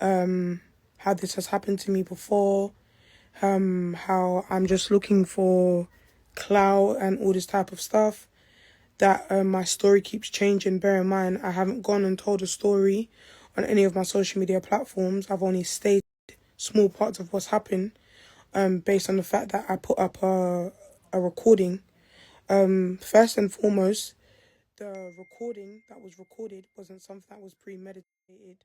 how this has happened to me before, how I'm just looking for clout and all this type of stuff, that my story keeps changing. Bear in mind, I haven't gone and told a story on any of my social media platforms. I've only stated small parts of what's happened, based on the fact that I put up a recording. First and foremost, the recording that was recorded wasn't something that was premeditated.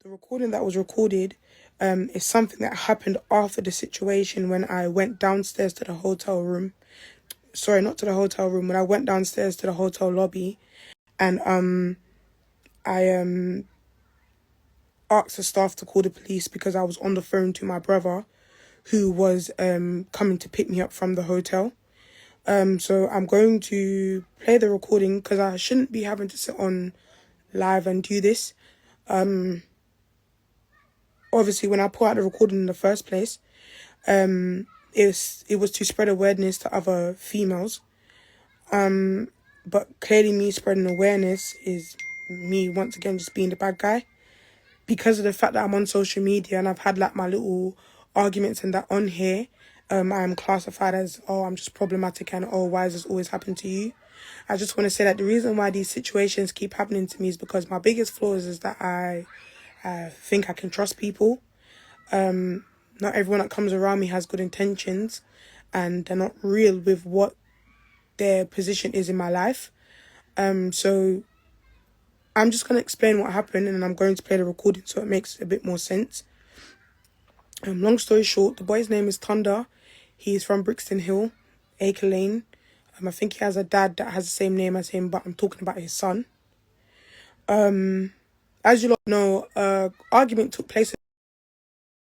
The recording that was recorded is something that happened after the situation when I went downstairs to the hotel room. Sorry, not to the hotel room. When I went downstairs to the hotel lobby and I asked the staff to call the police because I was on the phone to my brother who was coming to pick me up from the hotel. So I'm going to play the recording because I shouldn't be having to sit on live and do this. Obviously, when I put out the recording in the first place, it was to spread awareness to other females. But clearly me spreading awareness is me once again just being the bad guy. Because of the fact that I'm on social media and I've had like my little arguments and that on here, I'm classified as, oh, I'm just problematic and, oh, why does this always happen to you? I just want to say that the reason why these situations keep happening to me is because my biggest flaw is that I think I can trust people. Not everyone that comes around me has good intentions and they're not real with what their position is in my life. So I'm just going to explain what happened and I'm going to play the recording so it makes a bit more sense. Long story short, the boy's name is Thunder. He's from Brixton Hill, Acre Lane. I think he has a dad that has the same name as him, but I'm talking about his son. As you lot know, argument took place with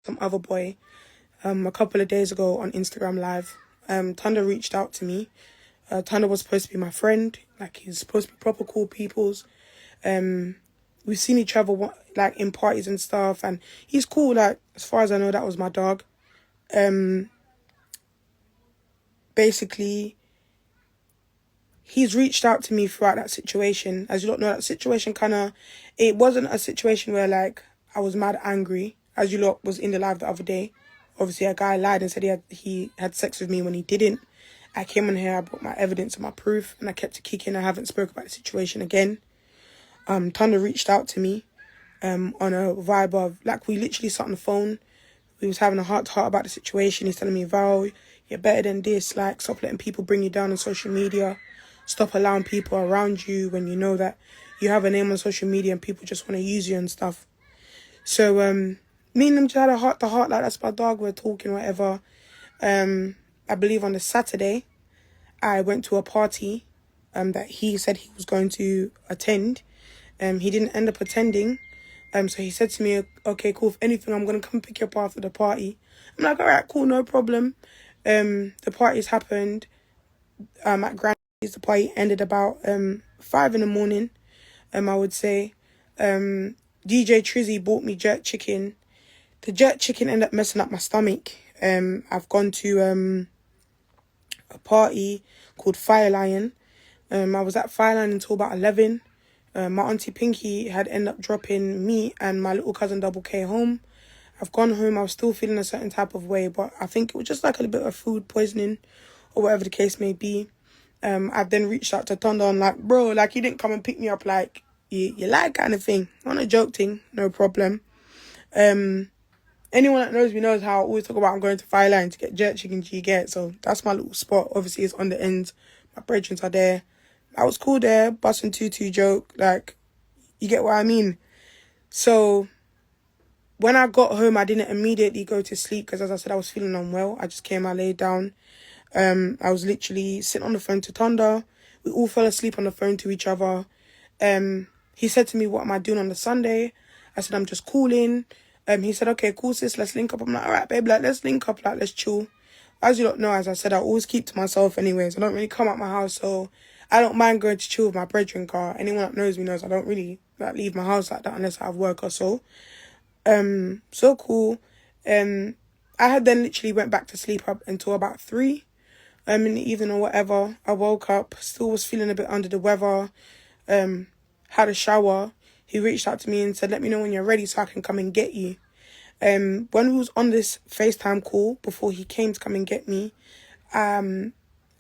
some other boy a couple of days ago on Instagram Live. Thunder reached out to me. Thunder was supposed to be my friend. Like, he's supposed to be proper cool people's. We've seen each other like in parties and stuff, and he's cool. Like, as far as I know, that was my dog. Basically, he's reached out to me throughout that situation. As you don't know, that situation it wasn't a situation where like I was mad angry. As you lot was in the live the other day. Obviously, a guy lied and said he had sex with me when he didn't. I came on here, I brought my evidence and my proof, and I kept it kicking. I haven't spoke about the situation again. Thunder reached out to me on a vibe of, like, we literally sat on the phone. We was having a heart-to-heart about the situation. He's telling me, Val, you're better than this. Like, stop letting people bring you down on social media. Stop allowing people around you when you know that you have a name on social media and people just want to use you and stuff. So, me and them just had a heart-to-heart, like, that's my dog, we're talking, whatever. I believe on the Saturday, I went to a party that he said he was going to attend. He didn't end up attending. So he said to me, okay, cool, if anything, I'm going to come pick you up after the party. I'm like, all right, cool, no problem. The parties happened at Grape. The party ended about 5 in the morning, I would say. DJ Trizzy bought me jerk chicken. The jerk chicken ended up messing up my stomach. I've gone to a party called Fire Lion. I was at Fire Lion until about 11. My auntie Pinky had ended up dropping me and my little cousin Double K home. I've gone home, I was still feeling a certain type of way, but I think it was just like a little bit of food poisoning or whatever the case may be. I've then reached out to Thunder and like, bro, like, you didn't come and pick me up like you like, kind of thing. On a joke thing, no problem. Anyone that knows me knows how I always talk about I'm going to Fire Line to get jerk chicken you get. So that's my little spot. Obviously, it's on the end. My brethren are there. I was cool there, busting tutu joke. Like, you get what I mean? So when I got home, I didn't immediately go to sleep because, as I said, I was feeling unwell. I just came, I laid down. I was literally sitting on the phone to Thunder. We all fell asleep on the phone to each other. He said to me, what am I doing on the Sunday? I said, I'm just calling. He said, okay, cool, sis, let's link up. I'm like, all right, babe, like, let's link up, like, let's chill. As you don't know, as I said, I always keep to myself anyways. I don't really come out my house, so I don't mind going to chill with my brethren car. Anyone that knows me knows I don't really like leave my house like that unless I have work or so. So cool. I had then literally went back to sleep up until about 3 in the evening or whatever. I woke up, still was feeling a bit under the weather. Had a shower. he reached out to me and said, let me know when you're ready so I can come and get you. When we was on this FaceTime call before he came to come and get me, I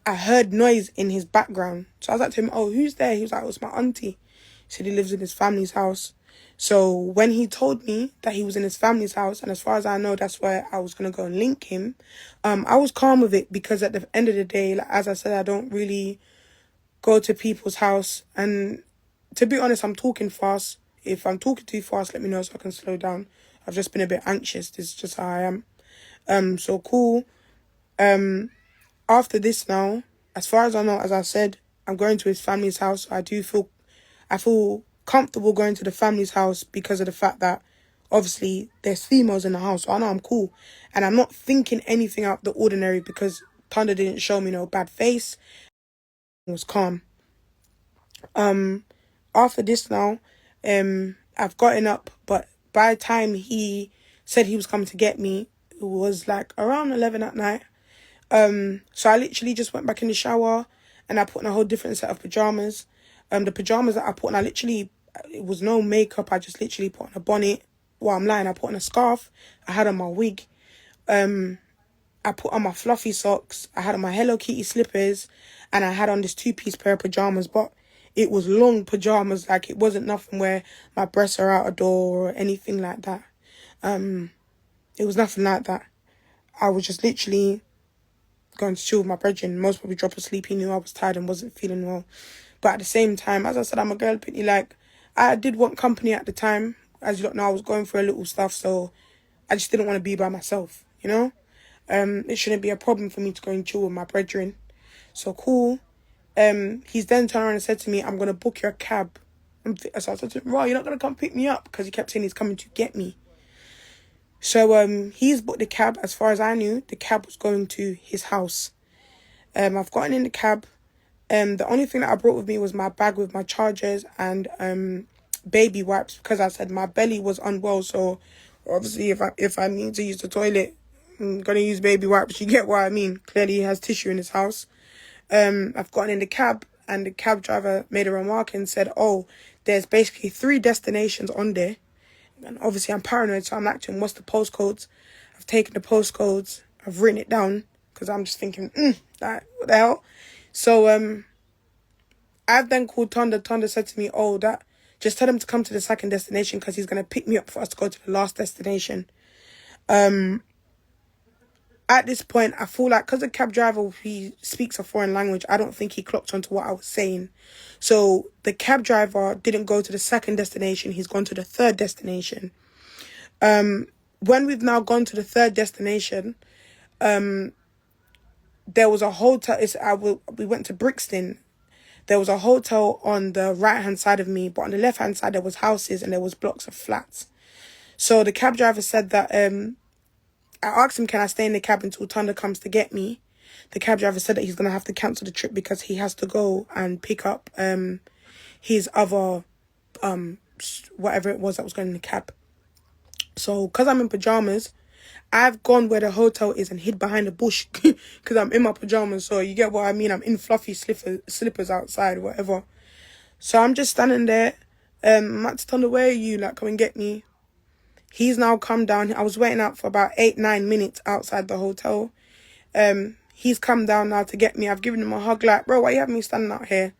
heard noise in his background. So I was like to him, oh, who's there? He was like, oh, it's my auntie. He said he lives in his family's house. So when he told me that he was in his family's house, and as far as I know, that's where I was going to go and link him, I was calm with it because at the end of the day, like, as I said, I don't really go to people's house. And to be honest, I'm talking fast. If I'm talking too fast, let me know so I can slow down. I've just been a bit anxious. This is just how I am. So cool. After this now, as far as I know, as I said, I'm going to his family's house. I feel comfortable going to the family's house because of the fact that obviously there's females in the house. So I know I'm cool. And I'm not thinking anything out of the ordinary because Thunder didn't show me no bad face. It was calm. After this now, I've gotten up, but by the time he said he was coming to get me, it was like around 11 at night. So I literally just went back in the shower and I put on a whole different set of pajamas. The pajamas that I put on, it was no makeup. I just literally put on a bonnet. While I'm lying, I put on a scarf. I had on my wig. I put on my fluffy socks. I had on my Hello Kitty slippers. And I had on this 2-piece pair of pajamas. But it was long pajamas. Like, it wasn't nothing where my breasts are out a door or anything like that. It was nothing like that. I was just literally going to chill with my brethren. Most probably drop asleep. He knew I was tired and wasn't feeling well. But at the same time, as I said, I'm a girl pitney. Like, I did want company at the time. As you don't know, I was going through a little stuff, so I just didn't want to be by myself, you know? It shouldn't be a problem for me to go and chill with my brethren. So cool. He's then turned around and said to me, I'm going to book your cab. So I said to him, you're not going to come pick me up? Because he kept saying he's coming to get me. So he's booked the cab. As far as I knew, the cab was going to his house. I've gotten in the cab. The only thing that I brought with me was my bag with my chargers and baby wipes because I said my belly was unwell. So obviously if I need to use the toilet, I'm going to use baby wipes. You get what I mean? Clearly he has tissue in his house. I've gotten in the cab and the cab driver made a remark and said, oh, there's basically 3 destinations on there. And obviously I'm paranoid, so I'm asking, what's the postcodes? I've taken the postcodes. I've written it down because I'm just thinking, what the hell? So I've then called Tonda. Tonda said to me, just tell him to come to the second destination because he's going to pick me up for us to go to the last destination. At this point, I feel like because the cab driver, he speaks a foreign language, I don't think he clocked onto what I was saying. So the cab driver didn't go to the second destination. He's gone to the third destination. When we've now gone to the third destination, there was a hotel. We went to Brixton. There was a hotel on the right-hand side of me, but on the left-hand side, there was houses and there was blocks of flats. So the cab driver said that, I asked him, can I stay in the cab until Thunder comes to get me? The cab driver said that he's going to have to cancel the trip because he has to go and pick up his other, whatever it was that was going in the cab. So, because I'm in pajamas, I've gone where the hotel is and hid behind a bush because I'm in my pajamas. So, you get what I mean? I'm in fluffy slippers outside, whatever. So, I'm just standing there. Matt's Thunder, where are you? Like, come and get me. He's now come down. I was waiting out for about 8-9 minutes outside the hotel. He's come down now to get me. I've given him a hug like, bro, why you having me standing out here?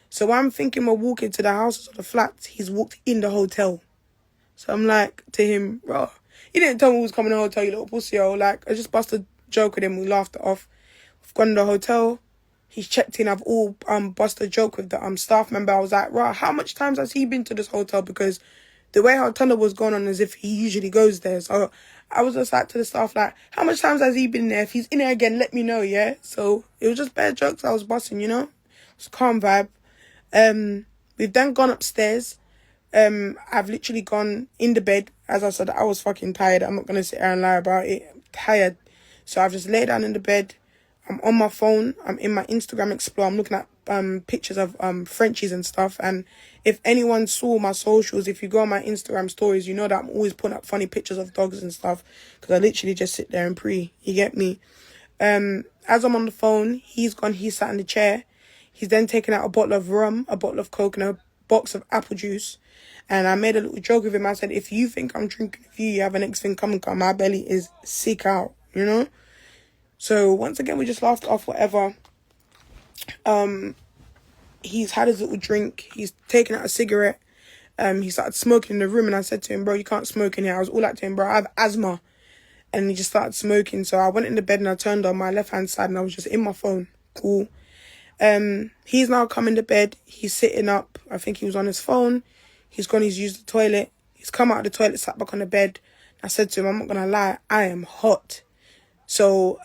So I'm thinking we're walking to the houses or the flats. He's walked in the hotel. So I'm like to him, bro, you didn't tell me we was coming to the hotel, you little pussy, yo. Like, I just busted a joke with him. We laughed it off. We've gone to the hotel. He's checked in. I've all busted a joke with the staff member. I was like, bro, how much times has he been to this hotel? Because the way how Thunder was going on as if he usually goes there. So I was just like to the staff, like, how much times has he been there? If he's in there again, let me know, yeah? So it was just bad jokes I was busting, you know? It's a calm vibe. We've then gone upstairs. I've literally gone in the bed. As I said, I was fucking tired. I'm not going to sit here and lie about it. I'm tired. So I've just laid down in the bed. I'm on my phone. I'm in my Instagram Explore. I'm looking at pictures of Frenchies and stuff. And if anyone saw my socials, if you go on my Instagram stories, you know that I'm always putting up funny pictures of dogs and stuff. Because I literally just sit there and pray. You get me? As I'm on the phone, he's gone. He's sat in the chair. He's then taken out a bottle of rum, a bottle of Coke, and a box of apple juice. And I made a little joke with him. I said, if you think I'm drinking with you, you have an next thing come. My belly is sick out, you know? So once again, we just laughed off whatever. He's had his little drink. He's taken out a cigarette. He started smoking in the room, and I said to him, bro, you can't smoke in here. I was all like to him, bro, I have asthma. And he just started smoking. So I went into bed and I turned on my left-hand side and I was just in my phone. Cool. He's now come into bed. He's sitting up. I think he was on his phone. He's gone, he's used the toilet. He's come out of the toilet, sat back on the bed. I said to him, I'm not going to lie, I am hot. So